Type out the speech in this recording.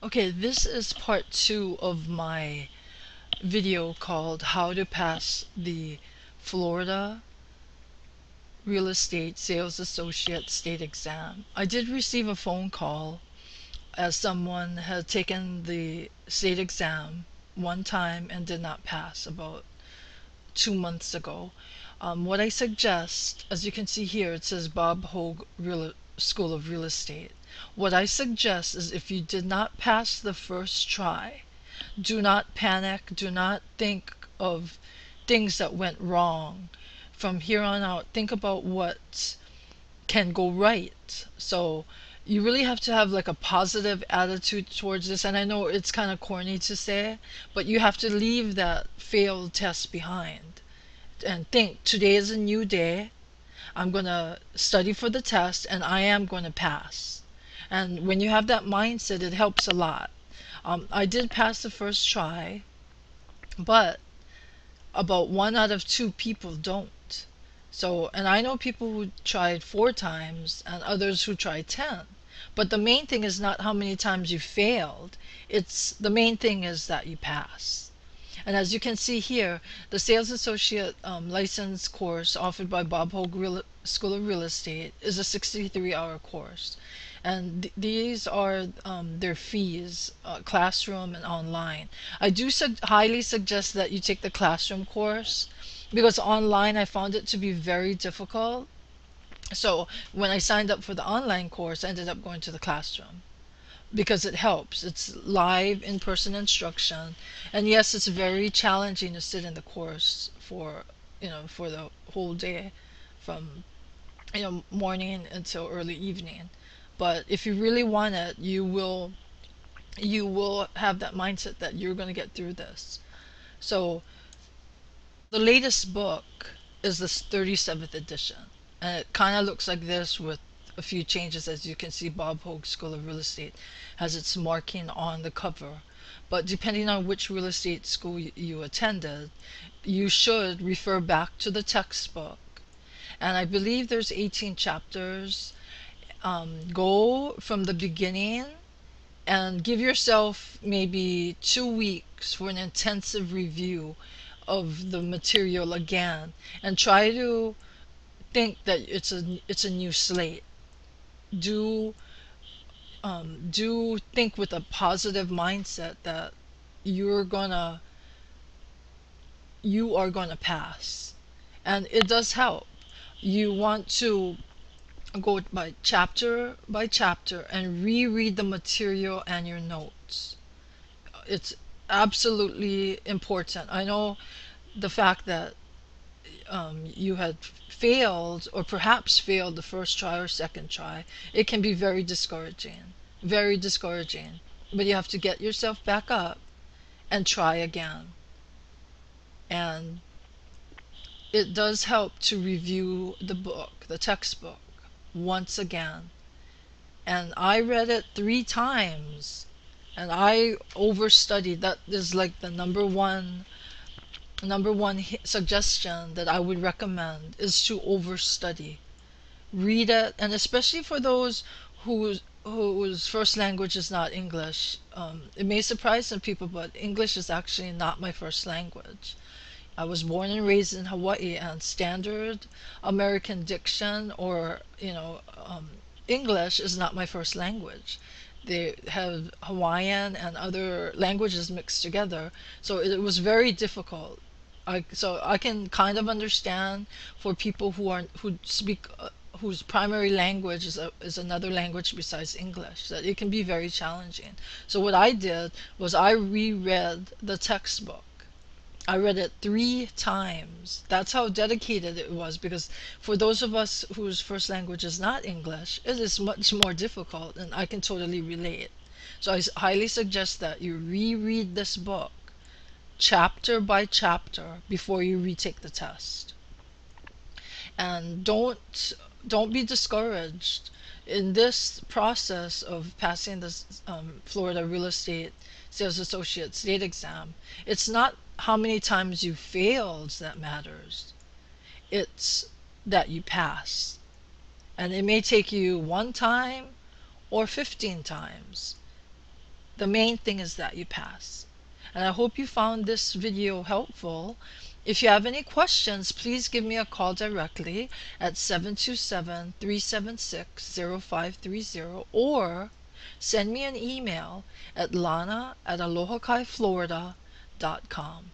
Okay, this is part 2 of my video called How to Pass the Florida Real Estate Sales Associate State Exam. I did receive a phone call as someone had taken the state exam one time and did not pass about 2 months ago. What I suggest, as you can see here, it says Bob Hogue School of Real Estate. What I suggest is if you did not pass the first try, do not panic, do not think of things that went wrong. From here on out, think about what can go right. So you really have to have like a positive attitude towards this. And I know it's kind of corny to say, but you have to leave that failed test behind and think today is a new day. I'm going to study for the test and I am going to pass. And when you have that mindset, it helps a lot. I did pass the first try, but about 1 out of 2 people don't. So, and I know people who tried 4 times and others who tried 10. But the main thing is not how many times you failed. It's the main thing is that you pass. And as you can see here, the Sales Associate license course offered by Bob Hogue School of Real Estate is a 63-hour course. And these are their fees, classroom and online. I do highly suggest that you take the classroom course because online I found it to be very difficult. So when I signed up for the online course, I ended up going to the classroom because it helps. It's live in-person instruction, and yes, it's very challenging to sit in the course for for the whole day, from morning until early evening. But if you really want it, you will have that mindset that you're going to get through this. So the latest book is the 37th edition, and it kind of looks like this with a few changes. As you can see, Bob Hogue School of Real Estate has its marking on the cover. But depending on which real estate school you attended, you should refer back to the textbook. And I believe there's 18 chapters. Go from the beginning and give yourself maybe 2 weeks for an intensive review of the material again, and try to think that it's a new slate. Do do think with a positive mindset that you're gonna you are gonna pass, and it does help. You want to go by chapter and reread the material and your notes. It's absolutely important. I know the fact that you had failed or perhaps failed the first try or second try, it can be very discouraging. Very discouraging. But you have to get yourself back up and try again. And it does help to review the book, the textbook, once again. And I read it 3 times and I overstudied. That is like the number one suggestion that I would recommend is to overstudy. Read it, and especially for those whose first language is not English. It may surprise some people, but English is actually not my first language. I was born and raised in Hawaii, and standard American diction, or English is not my first language. They have Hawaiian and other languages mixed together, so it was very difficult. So I can kind of understand for people who speak whose primary language is another language besides English, that it can be very challenging. So what I did was I reread the textbook. I read it 3 times. That's how dedicated it was, because for those of us whose first language is not English, it is much more difficult, and I can totally relate. So I highly suggest that you reread this book chapter by chapter before you retake the test. And don't be discouraged in this process of passing this Florida Real Estate Sales Associate State Exam. It's not how many times you failed that matters. It's that you pass. And it may take you 1 time or 15 times. The main thing is that you pass. And I hope you found this video helpful. If you have any questions, please give me a call directly at 727-376-0530 or send me an email at lana@alohakaiflorida.com.